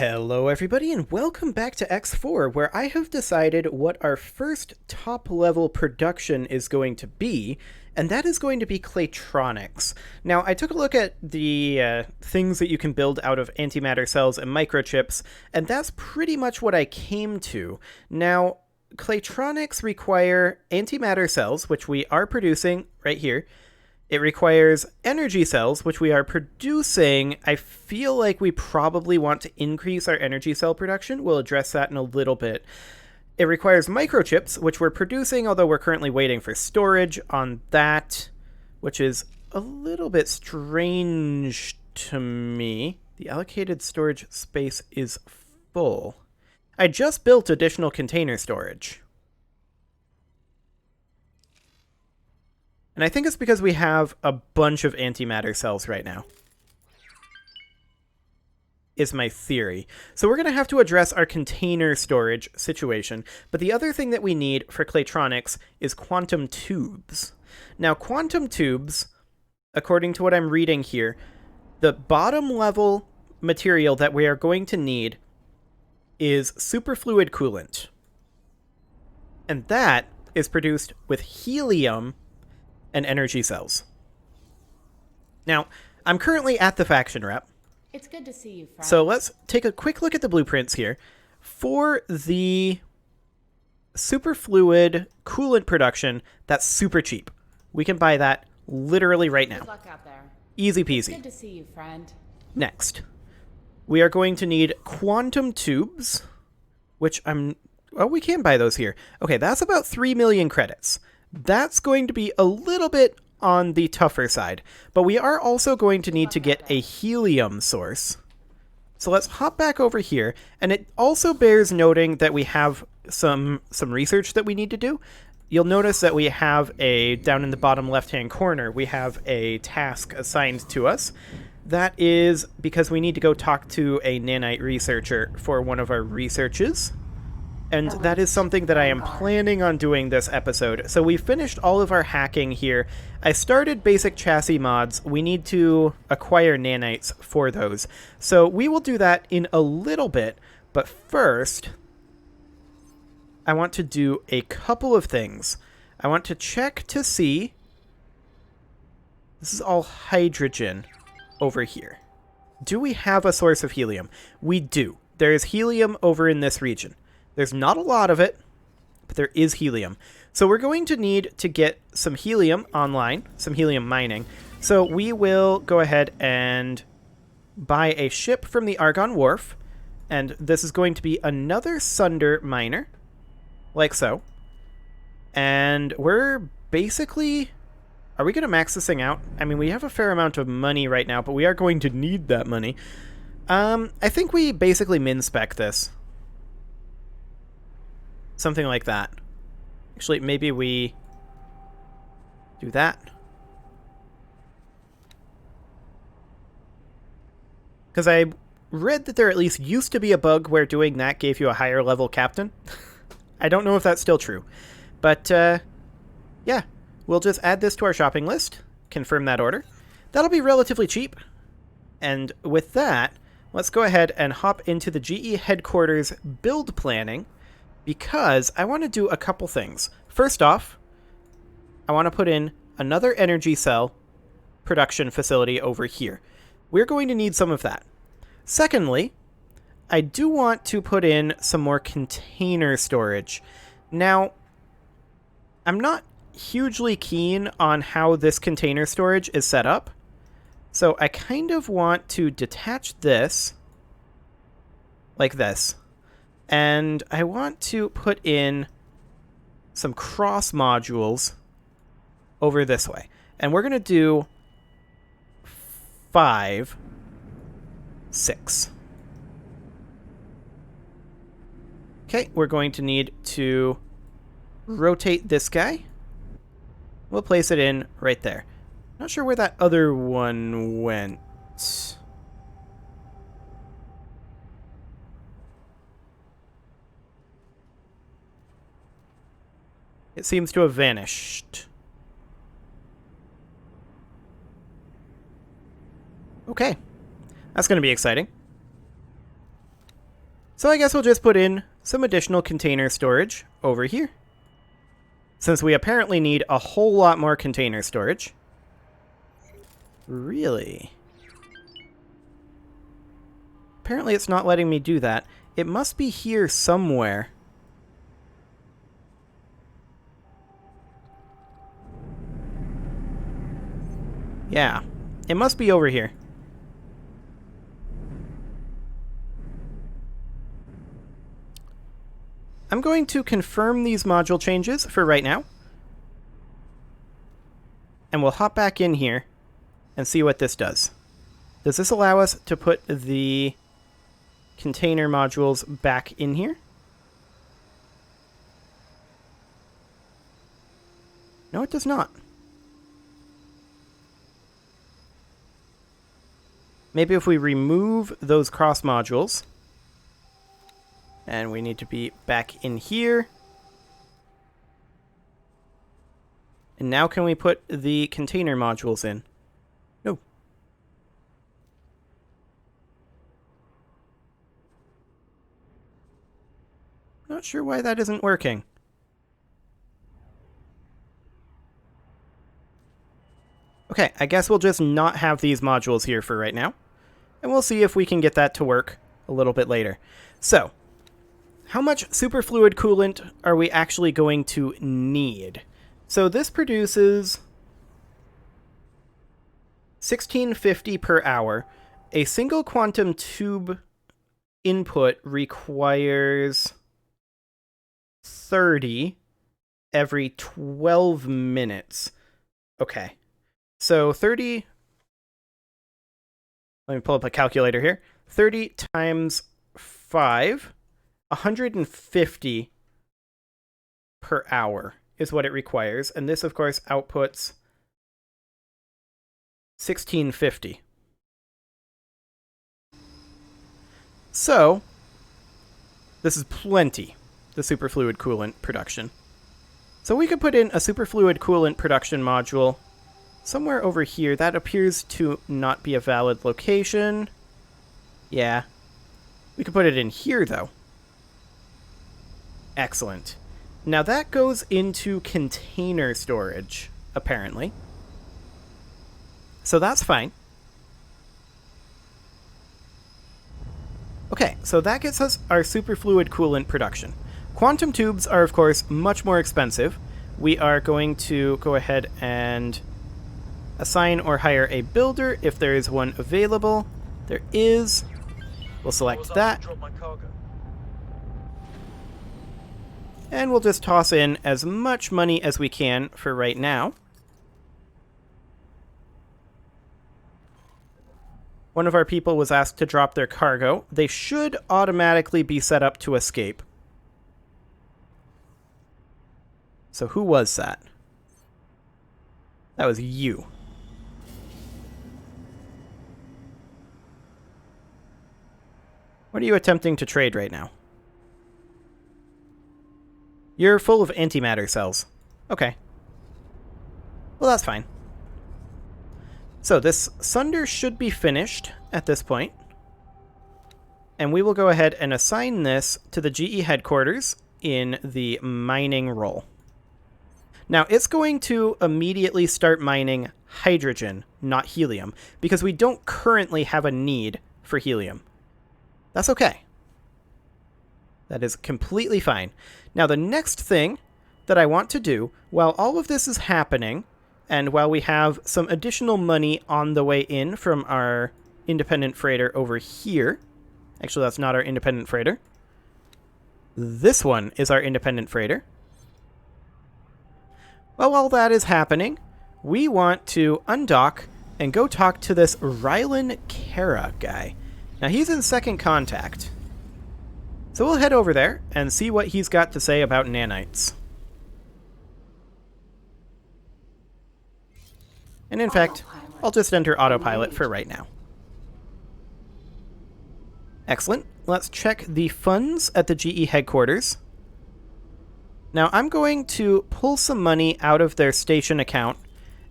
Hello everybody and welcome back to X4, where I have decided what our first top-level production is going to be, and that is going to be Claytronics. Now, I took a look at the things that you can build out of antimatter cells and microchips, and that's pretty much what I came to. Now, Claytronics require antimatter cells, which we are producing right here. It requires energy cells, which we are producing. I feel like we probably want to increase our energy cell production. We'll address that in a little bit. It requires microchips, which we're producing, although we're currently waiting for storage on that, which is a little bit strange to me. The allocated storage space is full. I just built additional container storage. And I think it's because we have a bunch of antimatter cells right now, is my theory. So we're going to have to address our container storage situation. But the other thing that we need for Claytronics is quantum tubes. Now, quantum tubes, according to what I'm reading here, the bottom level material that we are going to need is superfluid coolant. And that is produced with helium and energy cells. Now, I'm currently at the faction rep. It's good to see you, friend. So let's take a quick look at the blueprints here. For the superfluid coolant production, that's super cheap. We can buy that literally right now. Good luck out there. Easy It's peasy. good to see you, friend. Next, we are going to need quantum tubes, which we can buy those here. Okay, that's about 3 million credits. That's going to be a little bit on the tougher side, but we are also going to need to get a helium source. So let's hop back over here, and it also bears noting that we have some research that we need to do. You'll notice that we have down in the bottom left-hand corner, we have a task assigned to us. That is because we need to go talk to a nanite researcher for one of our researches. And that is something that I am planning on doing this episode. So we finished all of our hacking here. I started basic chassis mods. We need to acquire nanites for those. So we will do that in a little bit. But first, I want to do a couple of things. I want to check to see. This is all hydrogen over here. Do we have a source of helium? We do. There is helium over in this region. There's not a lot of it, but there is helium. So we're going to need to get some helium online, some helium mining. So we will go ahead and buy a ship from the Argon Wharf. And this is going to be another Sunder miner, like so. And we're basically... Are we going to max this thing out? I mean, we have a fair amount of money right now, but we are going to need that money. I think we basically min-spec this. Something like that. Actually, maybe we do that. Because I read that there at least used to be a bug where doing that gave you a higher level captain. I don't know if that's still true. But, yeah. We'll just add this to our shopping list. Confirm that order. That'll be relatively cheap. And with that, let's go ahead and hop into the GE headquarters build planning. Because I want to do a couple things. First off, I want to put in another energy cell production facility over here. We're going to need some of that. Secondly, I do want to put in some more container storage. Now, I'm not hugely keen on how this container storage is set up. So I kind of want to detach this like this. And I want to put in some cross modules over this way. And we're going to do 5, 6. Okay, we're going to need to rotate this guy. We'll place it in right there. Not sure where that other one went. It seems to have vanished. Okay. That's going to be exciting. So I guess we'll just put in some additional container storage over here, since we apparently need a whole lot more container storage. Really? Apparently it's not letting me do that. It must be here somewhere. Yeah, it must be over here. I'm going to confirm these module changes for right now. And we'll hop back in here and see what this does. Does this allow us to put the container modules back in here? No, it does not. Maybe if we remove those cross modules, and we need to be back in here. And now can we put the container modules in? No. Not sure why that isn't working. Okay, I guess we'll just not have these modules here for right now. And we'll see if we can get that to work a little bit later. So, how much superfluid coolant are we actually going to need? So this produces 1650 per hour. A single quantum tube input requires 30 every 12 minutes. Okay. So 30... Let me pull up a calculator here. 30 times 5... 150 per hour is what it requires, and this, of course, outputs 1650. So, this is plenty, the superfluid coolant production. So we could put in a superfluid coolant production module somewhere over here. That appears to not be a valid location. Yeah. We could put it in here, though. Excellent. Now that goes into container storage, apparently. So that's fine. Okay, so that gets us our superfluid coolant production. Quantum tubes are, of course, much more expensive. We are going to go ahead and assign or hire a builder if there is one available. There is. We'll select that. And we'll just toss in as much money as we can for right now. One of our people was asked to drop their cargo. They should automatically be set up to escape. So who was that? That was you. What are you attempting to trade right now? You're full of antimatter cells. Okay. Well, that's fine. So this Sunder should be finished at this point. And we will go ahead and assign this to the GE headquarters in the mining role. Now, it's going to immediately start mining hydrogen, not helium, because we don't currently have a need for helium. That's okay. That is completely fine. Now, the next thing that I want to do, while all of this is happening, and while we have some additional money on the way in from our independent freighter over here, actually, that's not our independent freighter. This one is our independent freighter. Well, while that is happening, we want to undock and go talk to this Rylan Kara guy. Now, he's in second contact. So we'll head over there and see what he's got to say about nanites. And in fact, I'll just enter autopilot for right now. Excellent. Let's check the funds at the GE headquarters. Now I'm going to pull some money out of their station account,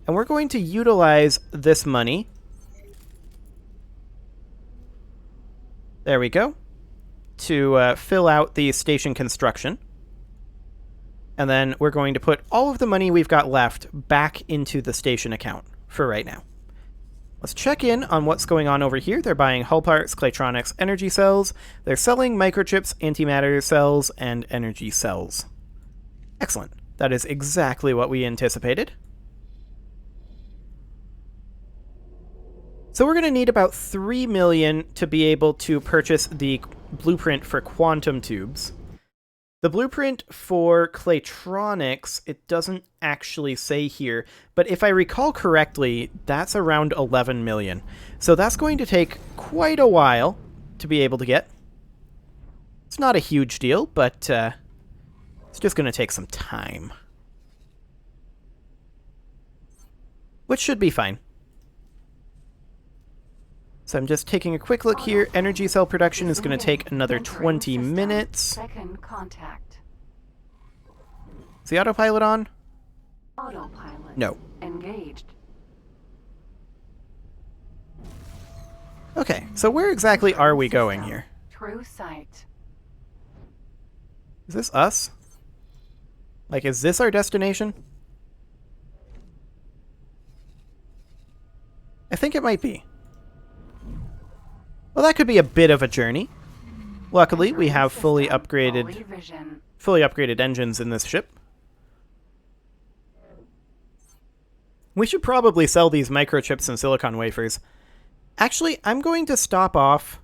and we're going to utilize this money. There we go. to fill out the station construction. And then we're going to put all of the money we've got left back into the station account for right now. Let's check in on what's going on over here. They're buying hull parts, Claytronics, energy cells. They're selling microchips, antimatter cells, and energy cells. Excellent. That is exactly what we anticipated. So we're going to need about 3 million to be able to purchase the blueprint for quantum tubes. The blueprint for Claytronics, it doesn't actually say here, but if I recall correctly, that's around 11 million. So that's going to take quite a while to be able to get. It's not a huge deal, but it's just going to take some time. Which should be fine. So I'm just taking a quick look here. Energy cell production is going to take another 20 minutes. Second contact. Is the autopilot on? Autopilot. No. Engaged. Okay, so where exactly are we going here? True sight. Is this us? Like, is this our destination? I think it might be. Well, that could be a bit of a journey. Luckily, we have fully upgraded engines in this ship. We should probably sell these microchips and silicon wafers. Actually, I'm going to stop off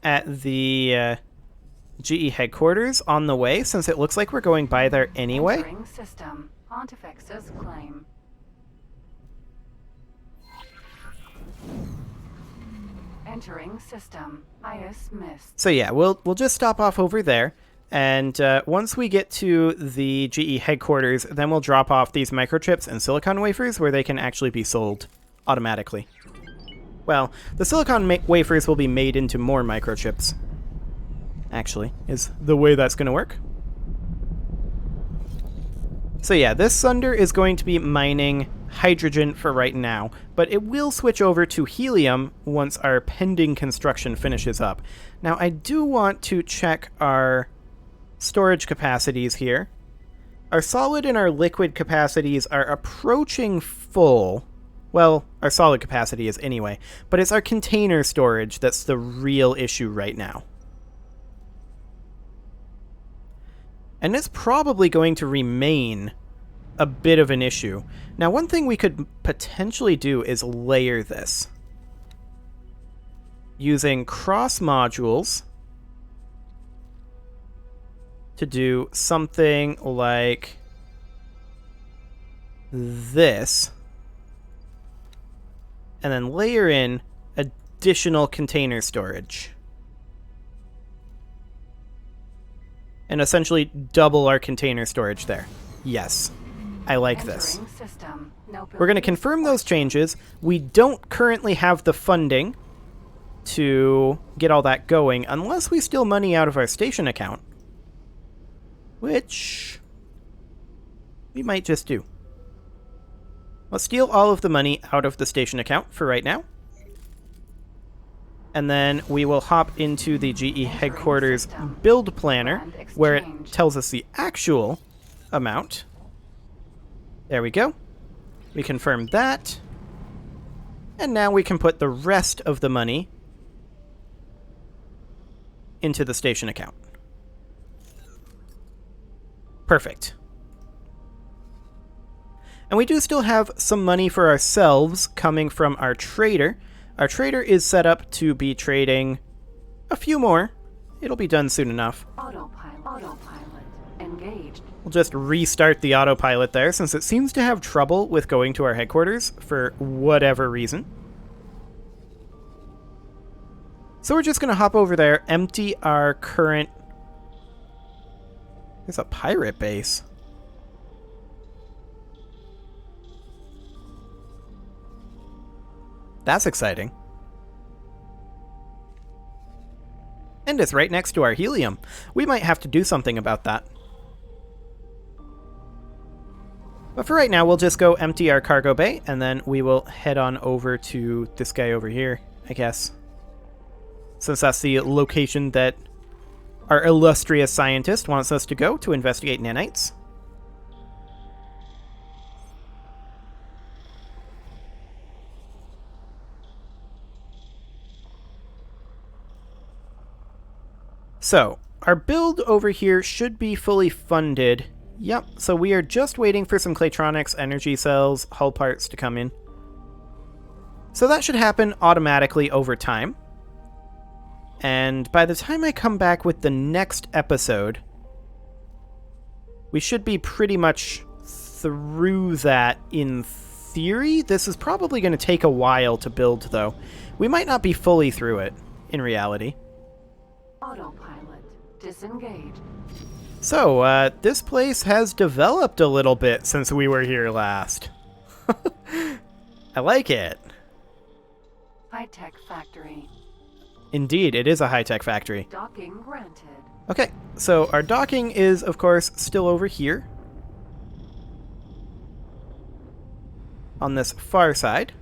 at the GE headquarters on the way, since it looks like we're going by there anyway. Entering system. Pontifex's claim. Entering system. IS missed. So yeah, we'll just stop off over there, and once we get to the GE headquarters, then we'll drop off these microchips and silicon wafers where they can actually be sold automatically. Well, the silicon wafers will be made into more microchips, actually, is the way that's going to work. So yeah, this Sunder is going to be mining hydrogen for right now, but it will switch over to helium once our pending construction finishes up. Now, I do want to check our storage capacities here. Our solid and our liquid capacities are approaching full. Well, our solid capacity is anyway, but it's our container storage that's the real issue right now. And it's probably going to remain a bit of an issue. Now, one thing we could potentially do is layer this using cross modules to do something like this, and then layer in additional container storage. And essentially double our container storage there. Yes, I like this. We're going to confirm those changes. We don't currently have the funding to get all that going unless we steal money out of our station account, which we might just do. Let's steal all of the money out of the station account for right now. And then we will hop into the GE headquarters build planner, where it tells us the actual amount. There we go. We confirm that. And now we can put the rest of the money into the station account. Perfect. And we do still have some money for ourselves coming from our trader. Our trader is set up to be trading a few more. It'll be done soon enough. Autopilot engaged. We'll just restart the autopilot there, since it seems to have trouble with going to our headquarters for whatever reason. So we're just going to hop over there, empty our current... There's a pirate base. That's exciting. And it's right next to our helium. We might have to do something about that. But for right now, we'll just go empty our cargo bay, and then we will head on over to this guy over here, I guess. since that's the location that our illustrious scientist wants us to go to investigate nanites. So, our build over here should be fully funded. Yep, so we are just waiting for some Claytronics, energy cells, hull parts to come in. So that should happen automatically over time. And by the time I come back with the next episode, we should be pretty much through that in theory. This is probably going to take a while to build, though. We might not be fully through it, in reality. Autopilot disengaged. So, this place has developed a little bit since we were here last. I like it. High-tech factory. Indeed, it is a high-tech factory. Docking granted. Okay, so our docking is, of course, still over here. On this far side.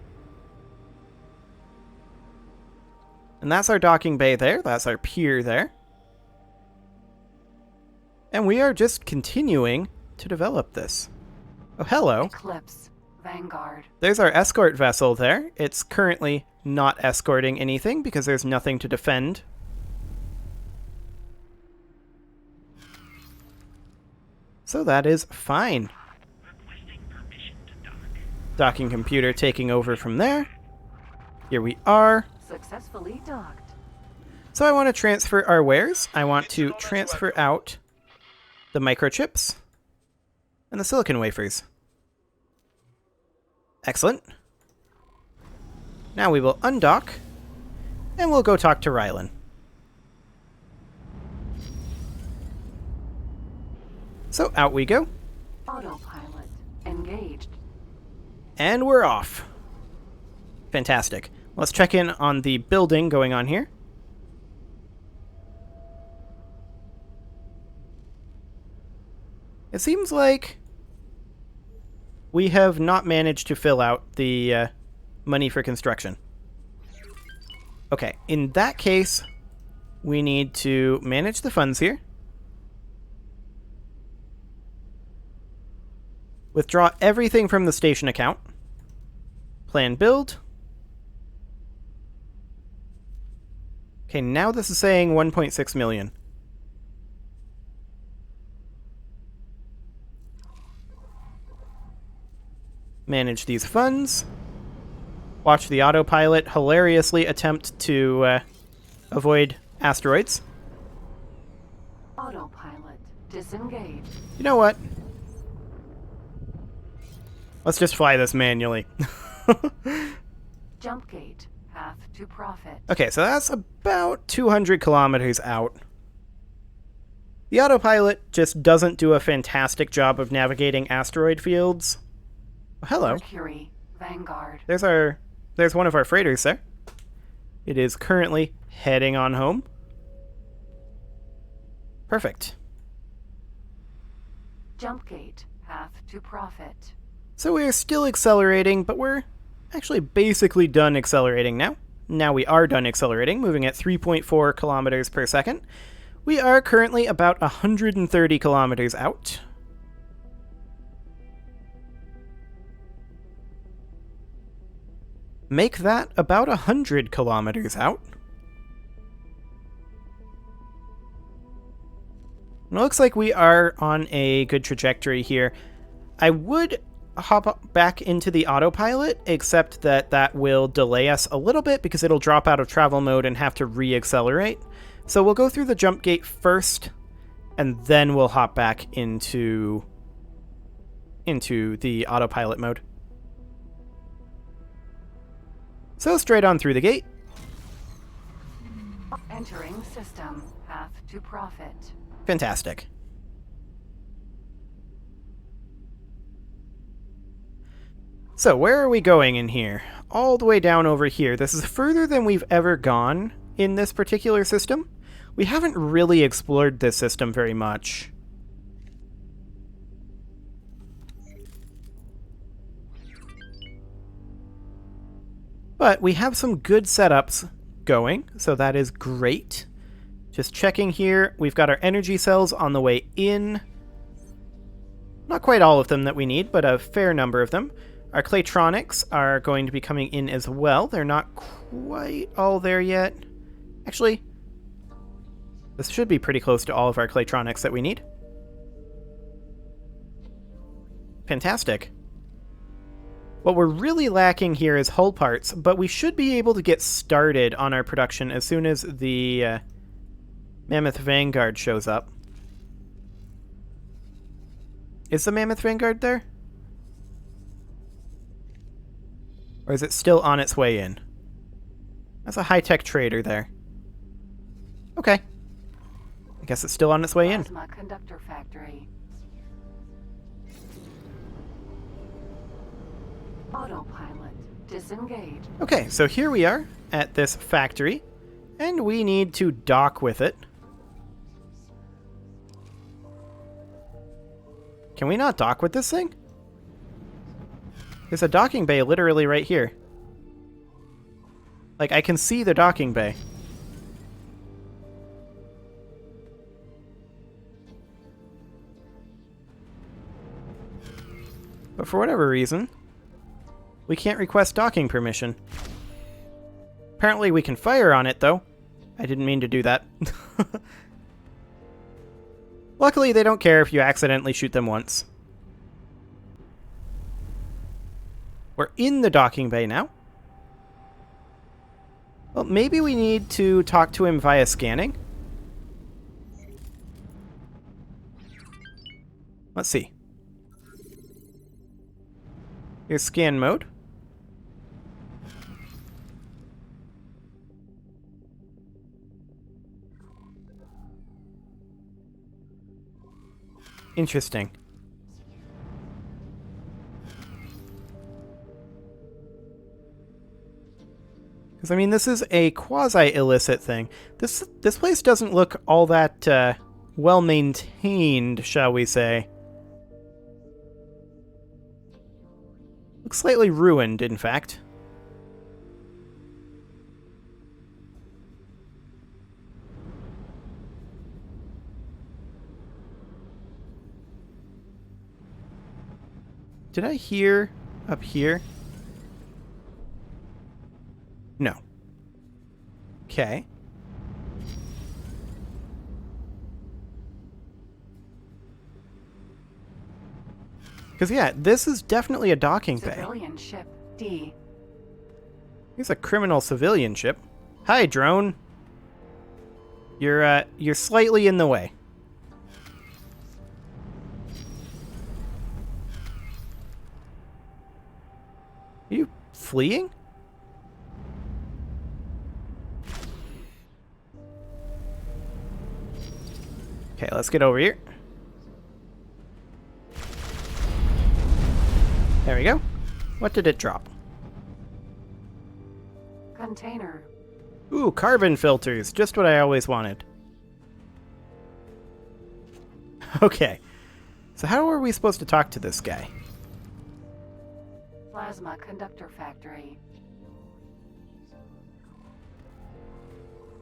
And that's our docking bay there. That's our pier there. And we are just continuing to develop this. Oh, hello. Eclipse. Vanguard. There's our escort vessel there. It's currently not escorting anything because there's nothing to defend. So that is fine. Docking computer taking over from there. Here we are. Successfully docked. So I want to transfer our wares. I want to transfer out the microchips and the silicon wafers. Excellent. Now we will undock, and we'll go talk to Rylan. So out we go. Autopilot engaged. And we're off. Fantastic. Let's check in on the building going on here. It seems like we have not managed to fill out the money for construction. Okay, in that case, we need to manage the funds here. Withdraw everything from the station account. Plan build. Okay, now this is saying 1.6 million. Manage these funds. Watch the autopilot hilariously attempt to avoid asteroids. Autopilot disengaged. You know what? Let's just fly this manually. Jump gate. Path to profit. Okay, so that's about 200 kilometers out. The autopilot just doesn't do a fantastic job of navigating asteroid fields. Oh, hello. Mercury. Vanguard. There's one of our freighters there. It is currently heading on home. Perfect. Jump gate. Path to profit. So we're still accelerating, but we're actually basically done accelerating now. Now we are done accelerating, moving at 3.4 kilometers per second. We are currently about 130 kilometers out. Make that about 100 kilometers out. It looks like we are on a good trajectory here. I would hop back into the autopilot, except that that will delay us a little bit because it'll drop out of travel mode and have to re-accelerate. So we'll go through the jump gate first, and then we'll hop back into the autopilot mode. So straight on through the gate. Entering system. Path to profit. Fantastic. So where are we going in here? All the way down over here. This is further than we've ever gone in this particular system. We haven't really explored this system very much. But we have some good setups going, so that is great. Just checking here, we've got our energy cells on the way in. Not quite all of them that we need, but a fair number of them. Our Claytronics are going to be coming in as well. They're not quite all there yet. Actually, this should be pretty close to all of our Claytronics that we need. Fantastic. What we're really lacking here is hull parts, but we should be able to get started on our production as soon as the Mammoth Vanguard shows up. Is the Mammoth Vanguard there? Or is it still on its way in? That's a high-tech trader there. Okay. I guess it's still on its way in. Plasma conductor factory. Autopilot disengaged. Okay, so here we are at this factory, and we need to dock with it. Can we not dock with this thing? There's a docking bay literally right here. Like, I can see the docking bay. But for whatever reason, we can't request docking permission. Apparently we can fire on it, though. I didn't mean to do that. Luckily, they don't care if you accidentally shoot them once. We're in the docking bay now. Well, maybe we need to talk to him via scanning. Let's see. Here's scan mode. Interesting. Because, I mean, this is a quasi-illicit thing. This place doesn't look all that well-maintained, shall we say. Looks slightly ruined, in fact. Did I hear up here? No. Okay. Because, yeah, this is definitely a docking bay. Civilian ship D. Here's a criminal civilian ship. Hi, drone. You're slightly in the way. Are you fleeing? Okay, let's get over here. There we go. What did it drop? Container. Ooh, carbon filters. Just what I always wanted. Okay. So how are we supposed to talk to this guy? Plasma conductor factory.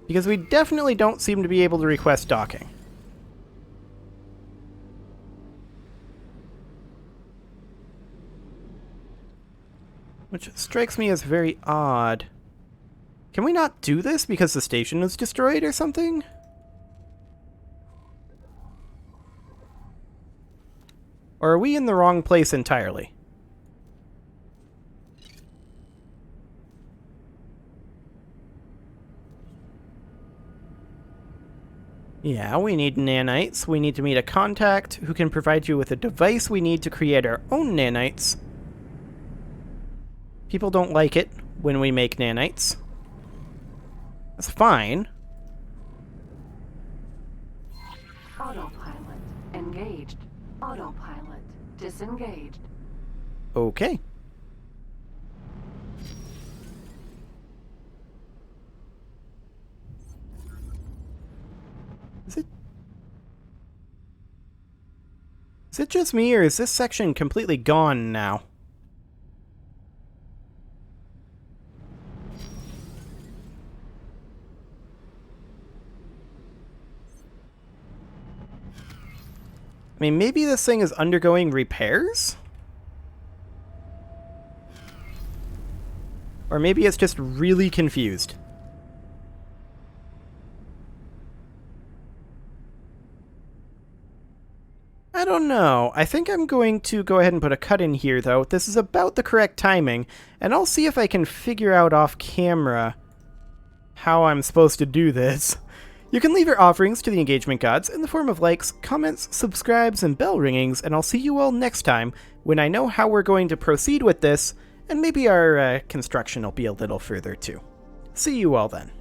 Because we definitely don't seem to be able to request docking. Which strikes me as very odd. Can we not do this because the station is destroyed or something? Or are we in the wrong place entirely? Yeah, we need nanites. We need to meet a contact who can provide you with a device we need to create our own nanites. People don't like it when we make nanites. That's fine. Autopilot engaged. Autopilot disengaged. Okay. Is it just me, or is this section completely gone now? I mean, maybe this thing is undergoing repairs? Or maybe it's just really confused. I don't know. I think I'm going to go ahead and put a cut in here, though. This is about the correct timing, and I'll see if I can figure out off camera how I'm supposed to do this. You can leave your offerings to the engagement gods in the form of likes, comments, subscribes, and bell ringings, and I'll see you all next time when I know how we're going to proceed with this, and maybe our construction will be a little further too. See you all then.